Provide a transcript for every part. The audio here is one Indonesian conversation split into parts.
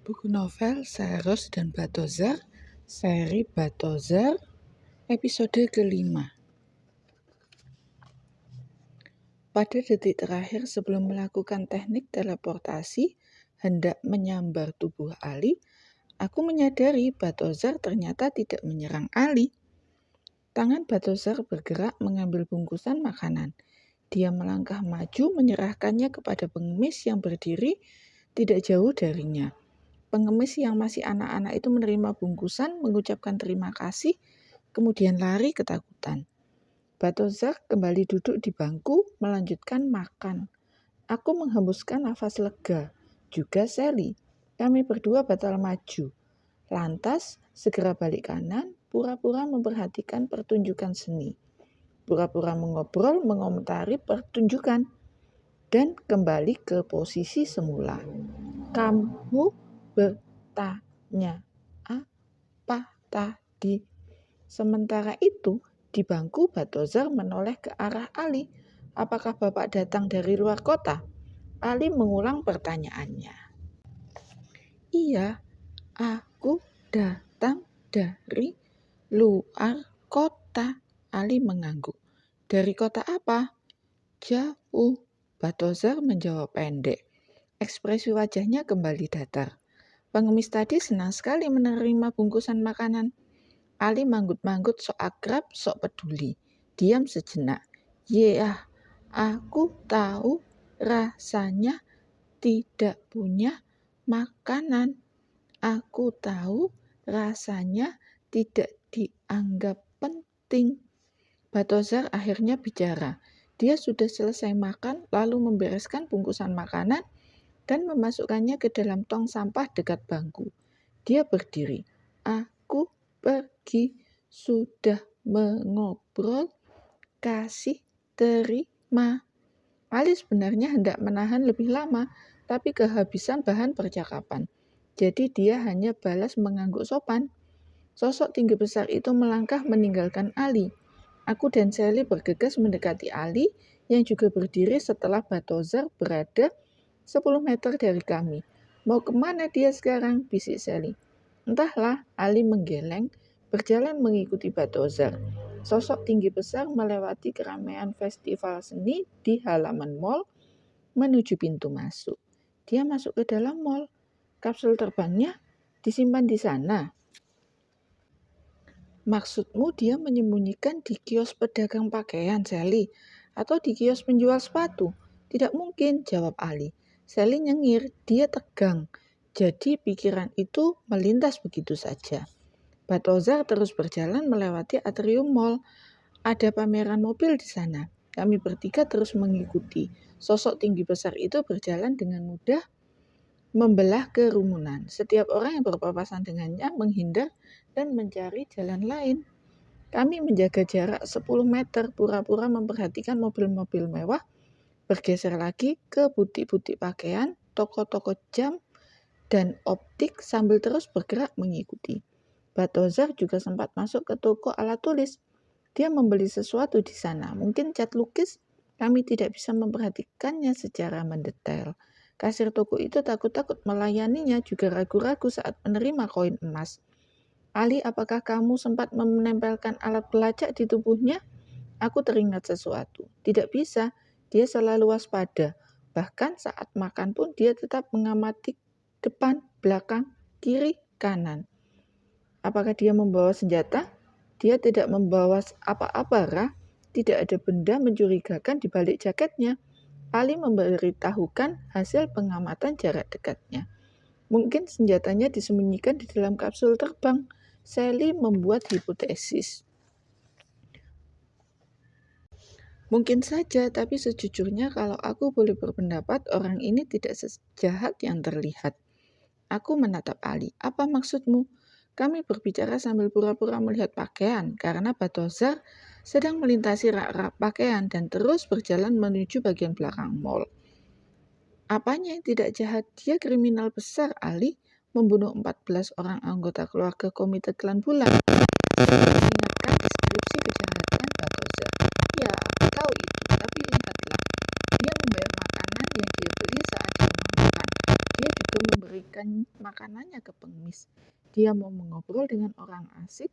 Buku novel Saros dan Balthazar, seri Balthazar, episode kelima. Pada detik terakhir sebelum melakukan teknik teleportasi hendak menyambar tubuh Ali, aku menyadari Balthazar ternyata tidak menyerang Ali. Tangan Balthazar bergerak mengambil bungkusan makanan. Dia melangkah maju menyerahkannya kepada pengemis yang berdiri tidak jauh darinya. Pengemis yang masih anak-anak itu menerima bungkusan, mengucapkan terima kasih, kemudian lari ketakutan. Balthazar kembali duduk di bangku, melanjutkan makan. Aku menghembuskan nafas lega, juga Sally. Kami berdua batal maju. Lantas, segera balik kanan, pura-pura memperhatikan pertunjukan seni. Pura-pura mengobrol, mengomentari pertunjukan. Dan kembali ke posisi semula. Kamu bertanya apa tadi? Sementara itu, di bangku Balthazar menoleh ke arah Ali. Apakah Bapak datang dari luar kota? Ali mengulang pertanyaannya. Iya, aku datang dari luar kota. Ali mengangguk. Dari kota apa? Jauh. Balthazar menjawab pendek. Ekspresi wajahnya kembali datar. Pengemis tadi senang sekali menerima bungkusan makanan. Ali manggut-manggut sok akrab, sok peduli. Diam sejenak. Ya, aku tahu rasanya tidak punya makanan. Aku tahu rasanya tidak dianggap penting. Balthazar akhirnya bicara. Dia sudah selesai makan, lalu membereskan bungkusan makanan dan memasukkannya ke dalam tong sampah dekat bangku. Dia berdiri. Aku pergi, sudah mengobrol, kasih terima. Ali sebenarnya hendak menahan lebih lama, tapi kehabisan bahan percakapan. Jadi dia hanya balas mengangguk sopan. Sosok tinggi besar itu melangkah meninggalkan Ali. Aku dan Sally bergegas mendekati Ali yang juga berdiri setelah Balthazar berada 10 meter dari kami. Mau kemana dia sekarang? Bisik Sally. Entahlah, Ali menggeleng, berjalan mengikuti Balthazar. Sosok tinggi besar melewati keramaian festival seni di halaman mall menuju pintu masuk. Dia masuk ke dalam mall. Kapsul terbangnya disimpan di sana. Maksudmu dia menyembunyikan di kios pedagang pakaian, Sally? Atau di kios penjual sepatu? Tidak mungkin, jawab Ali. Sally nyengir, dia tegang. Jadi pikiran itu melintas begitu saja. Balthazar terus berjalan melewati atrium mall. Ada pameran mobil di sana. Kami bertiga terus mengikuti. Sosok tinggi besar itu berjalan dengan mudah membelah kerumunan. Setiap orang yang berpapasan dengannya menghindar dan mencari jalan lain. Kami menjaga jarak 10 meter, pura-pura memperhatikan mobil-mobil mewah, bergeser lagi ke butik-butik pakaian, toko-toko jam, dan optik sambil terus bergerak mengikuti. Balthazar juga sempat masuk ke toko alat tulis. Dia membeli sesuatu di sana, mungkin cat lukis. Kami tidak bisa memperhatikannya secara mendetail. Kasir toko itu takut-takut melayaninya, juga ragu-ragu saat menerima koin emas. Ali, apakah kamu sempat menempelkan alat pelacak di tubuhnya? Aku teringat sesuatu. Tidak bisa, dia selalu waspada. Bahkan saat makan pun dia tetap mengamati depan, belakang, kiri, kanan. Apakah dia membawa senjata? Dia tidak membawa apa-apa, Rah. Tidak ada benda mencurigakan di balik jaketnya. Ali memberitahukan hasil pengamatan jarak dekatnya. Mungkin senjatanya disembunyikan di dalam kapsul terbang. Sally membuat hipotesis. Mungkin saja, tapi sejujurnya kalau aku boleh berpendapat, orang ini tidak sejahat yang terlihat. Aku menatap Ali. Apa maksudmu? Kami berbicara sambil pura-pura melihat pakaian, karena Balthazar sedang melintasi rak-rak pakaian dan terus berjalan menuju bagian belakang mall. Apanya yang tidak jahat? Dia kriminal besar, Ali. Membunuh 14 orang anggota keluarga komite klan bulan. Mengingatkan deskripsi kejahatan Balthazar. Ya, aku tahu itu, tapi lihatlah. Dia membayar makanan yang dia beli saat di rumah makan. Dia juga memberikan memindahkan makanannya ke pengemis. Dia mau mengobrol dengan orang asing.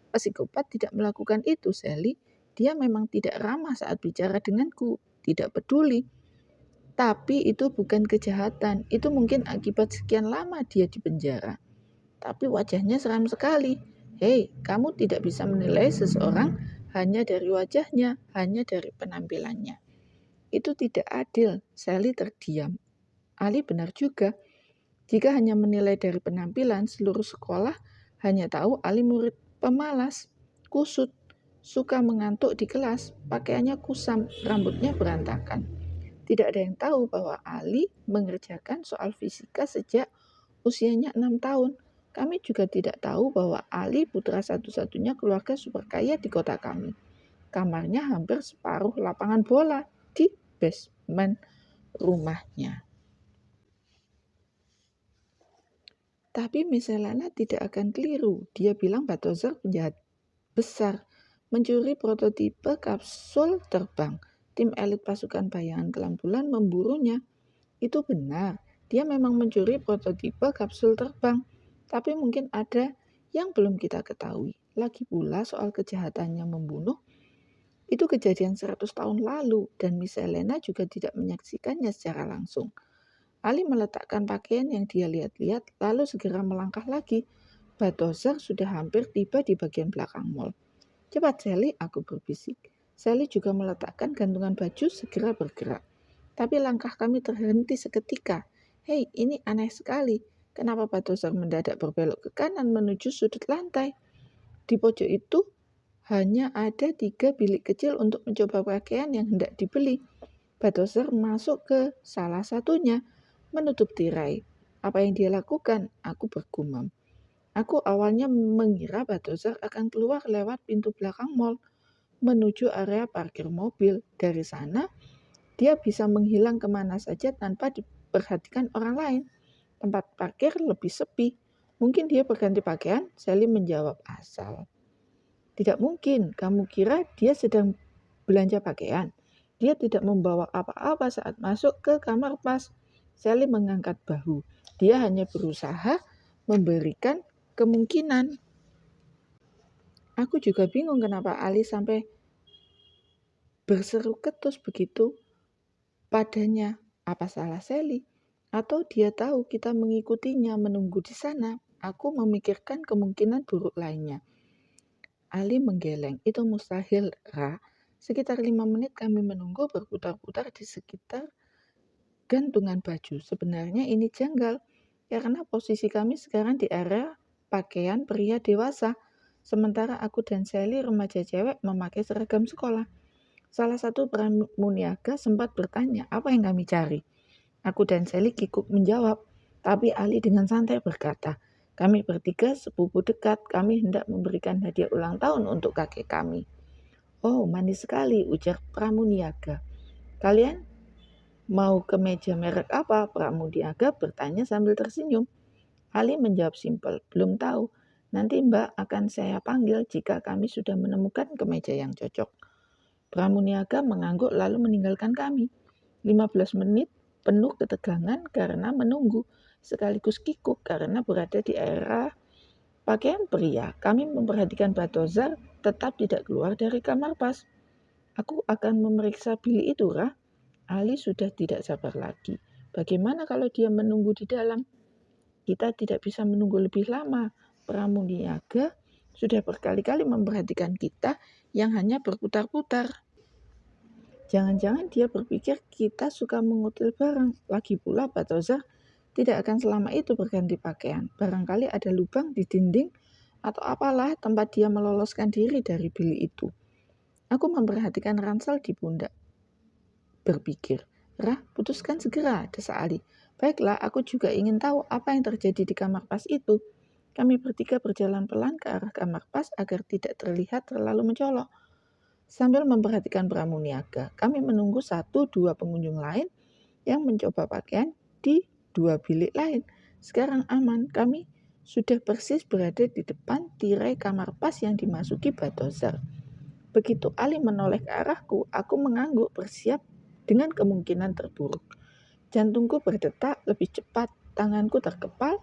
Psikopat tidak melakukan itu, Sally. Dia memang tidak ramah saat bicara denganku, tidak peduli. Tapi itu bukan kejahatan, itu mungkin akibat sekian lama dia di penjara. Tapi wajahnya seram sekali. Hei, kamu tidak bisa menilai seseorang hanya dari wajahnya, hanya dari penampilannya. Itu tidak adil. Sally terdiam. Ali benar juga. Jika hanya menilai dari penampilan, seluruh sekolah hanya tahu Ali murid pemalas, kusut, suka mengantuk di kelas, pakaiannya kusam, rambutnya berantakan. Tidak ada yang tahu bahwa Ali mengerjakan soal fisika sejak usianya 6 tahun. Kami juga tidak tahu bahwa Ali putra satu-satunya keluarga super kaya di kota kami. Kamarnya hampir separuh lapangan bola di basement rumahnya. Tapi Miss Helena tidak akan keliru. Dia bilang Balthazar penjahat besar, mencuri prototipe kapsul terbang. Tim elit pasukan bayangan kelam bulan memburunya. Itu benar, dia memang mencuri prototipe kapsul terbang. Tapi mungkin ada yang belum kita ketahui. Lagi pula soal kejahatannya membunuh, itu kejadian 100 tahun lalu dan Miss Helena juga tidak menyaksikannya secara langsung. Ali meletakkan pakaian yang dia lihat-lihat lalu segera melangkah lagi. Balthazar sudah hampir tiba di bagian belakang mall. Cepat Sally, aku berbisik. Sally juga meletakkan gantungan baju segera bergerak. Tapi langkah kami terhenti seketika. Hei, ini aneh sekali. Kenapa Balthazar mendadak berbelok ke kanan menuju sudut lantai? Di pojok itu hanya ada 3 bilik kecil untuk mencoba pakaian yang hendak dibeli. Balthazar masuk ke salah satunya, menutup tirai. Apa yang dia lakukan? Aku bergumam. Aku awalnya mengira Balthazar akan keluar lewat pintu belakang mall, menuju area parkir mobil. Dari sana, dia bisa menghilang kemana saja tanpa diperhatikan orang lain. Tempat parkir lebih sepi. Mungkin dia berganti pakaian, Sally menjawab asal. Tidak mungkin, kamu kira dia sedang belanja pakaian? Dia tidak membawa apa-apa saat masuk ke kamar pas. Sally mengangkat bahu. Dia hanya berusaha memberikan kemungkinan. Aku juga bingung kenapa Ali sampai berseru ketus begitu padanya. Apa salah Sally? Atau dia tahu kita mengikutinya menunggu di sana? Aku memikirkan kemungkinan buruk lainnya. Ali menggeleng. Itu mustahil, Ra. Sekitar 5 menit kami menunggu berputar-putar di sekitar gantungan baju. Sebenarnya ini janggal, karena posisi kami sekarang di area pakaian pria dewasa, sementara aku dan Sally remaja cewek memakai seragam sekolah. Salah satu pramuniaga sempat bertanya apa yang kami cari. Aku dan Sally kikuk menjawab, tapi Ali dengan santai berkata, kami bertiga sepupu dekat, kami hendak memberikan hadiah ulang tahun untuk kakek kami. Oh, manis sekali, ujar pramuniaga. Kalian mau ke meja merek apa? Pramuniaga bertanya sambil tersenyum. Ali menjawab simpel, belum tahu. Nanti Mbak akan saya panggil jika kami sudah menemukan kemeja yang cocok. Pramuniaga mengangguk lalu meninggalkan kami. 15 menit penuh ketegangan karena menunggu, sekaligus kikuk karena berada di area pakaian pria. Kami memperhatikan Balthazar tetap tidak keluar dari kamar pas. Aku akan memeriksa bilik itu, Rah. Ali sudah tidak sabar lagi. Bagaimana kalau dia menunggu di dalam? Kita tidak bisa menunggu lebih lama. Pramuniaga sudah berkali-kali memperhatikan kita yang hanya berputar-putar. Jangan-jangan dia berpikir kita suka mengutil barang. Lagi pula Balthazar tidak akan selama itu berganti pakaian. Barangkali ada lubang di dinding atau apalah tempat dia meloloskan diri dari bilik itu. Aku memperhatikan ransel di pundak. Berpikir, Rah, putuskan segera, desak Ali. Baiklah, aku juga ingin tahu apa yang terjadi di kamar pas itu. Kami bertiga berjalan pelan ke arah kamar pas agar tidak terlihat terlalu mencolok. Sambil memperhatikan pramuniaga, kami menunggu 1-2 pengunjung lain yang mencoba pakaian di 2 bilik lain. Sekarang aman, kami sudah persis berada di depan tirai kamar pas yang dimasuki Balthazar. Begitu Ali menoleh ke arahku, aku mengangguk bersiap dengan kemungkinan terburuk. Jantungku berdetak lebih cepat. tanganku terkepal.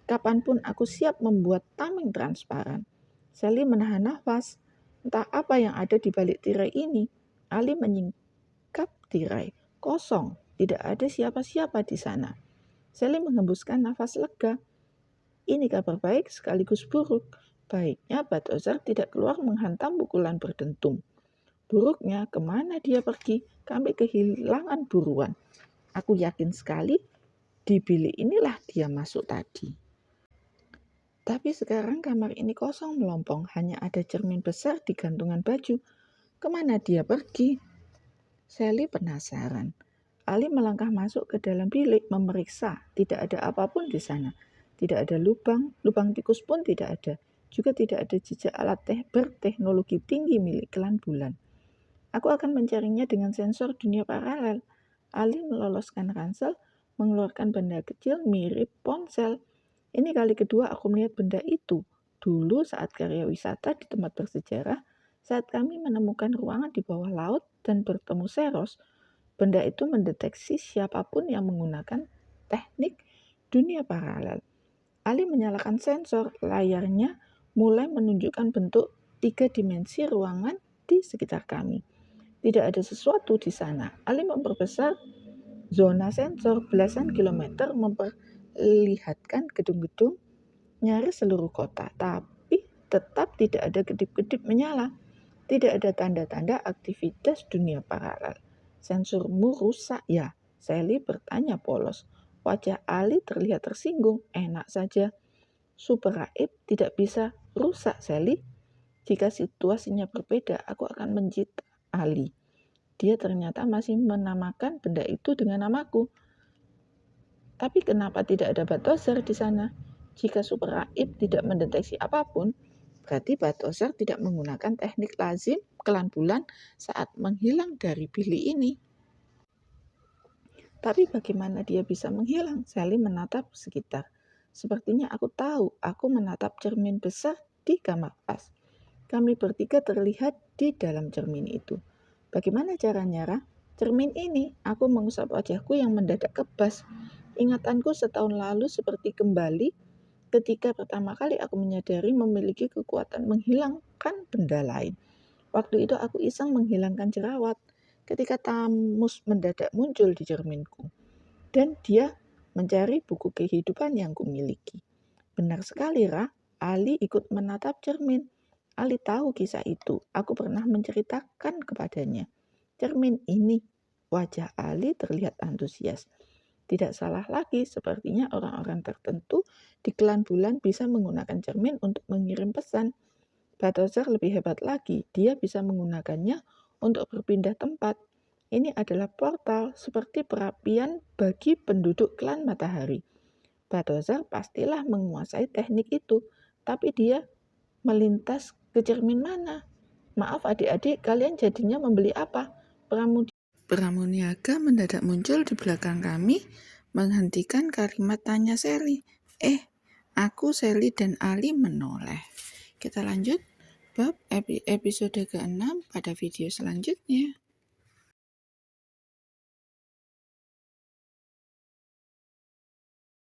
Kapanpun aku siap membuat tameng transparan. Sally menahan nafas. Entah apa yang ada di balik tirai ini. Ali menyingkap tirai. Kosong. Tidak ada siapa-siapa di sana. Sally menghembuskan nafas lega. Ini kabar baik sekaligus buruk. Baiknya Balthazar tidak keluar menghantam pukulan berdentum. Buruknya, kemana dia pergi? Kami kehilangan buruan. Aku yakin sekali di bilik inilah dia masuk tadi. Tapi sekarang kamar ini kosong melompong, hanya ada cermin besar di gantungan baju. Kemana dia pergi? Sally penasaran. Ali melangkah masuk ke dalam bilik memeriksa. Tidak ada apapun di sana. Tidak ada lubang tikus pun tidak ada. Juga tidak ada jejak alat berteknologi tinggi milik klan bulan. Aku akan mencarinya dengan sensor dunia paralel. Ali meloloskan ransel, mengeluarkan benda kecil mirip ponsel. Ini kali kedua aku melihat benda itu. Dulu saat karya wisata di tempat bersejarah, saat kami menemukan ruangan di bawah laut dan bertemu Seros, benda itu mendeteksi siapapun yang menggunakan teknik dunia paralel. Ali menyalakan sensor, layarnya mulai menunjukkan bentuk 3 dimensi ruangan di sekitar kami. Tidak ada sesuatu di sana. Ali memperbesar zona sensor belasan kilometer memperlihatkan gedung-gedung nyaris seluruh kota. Tapi tetap tidak ada kedip-kedip menyala. Tidak ada tanda-tanda aktivitas dunia paralel. Sensormu rusak ya? Sally bertanya polos. Wajah Ali terlihat tersinggung. Enak saja. Super Raib tidak bisa rusak, Sally. Jika situasinya berbeda, aku akan menjita Ali. Dia ternyata masih menamakan benda itu dengan namaku. Tapi kenapa tidak ada Balthazar di sana? Jika Super Raib tidak mendeteksi apapun, berarti Balthazar tidak menggunakan teknik lazim klan bulan saat menghilang dari bilik ini. Tapi bagaimana dia bisa menghilang? Sally menatap sekitar. Sepertinya aku tahu, aku menatap cermin besar di kamar pas. Kami bertiga terlihat di dalam cermin itu. Bagaimana caranya, Ra? Cermin ini, aku mengusap wajahku yang mendadak kebas. Ingatanku setahun lalu seperti kembali ketika pertama kali aku menyadari memiliki kekuatan menghilangkan benda lain. Waktu itu aku iseng menghilangkan jerawat ketika Tamus mendadak muncul di cerminku. Dan dia mencari buku kehidupan yang kumiliki. Benar sekali, Ra. Ali ikut menatap cermin. Ali tahu kisah itu. Aku pernah menceritakan kepadanya. Cermin ini. Wajah Ali terlihat antusias. Tidak salah lagi, sepertinya orang-orang tertentu di klan bulan bisa menggunakan cermin untuk mengirim pesan. Balthazar lebih hebat lagi. Dia bisa menggunakannya untuk berpindah tempat. Ini adalah portal seperti perapian bagi penduduk klan matahari. Balthazar pastilah menguasai teknik itu. Tapi dia melintas ke cermin mana? Maaf adik-adik, kalian jadinya membeli apa? Pramuniaga mendadak muncul di belakang kami, menghentikan kalimat tanya Sally. Aku, Sally, dan Ali menoleh. Kita lanjut bab episode ke-6 pada video selanjutnya.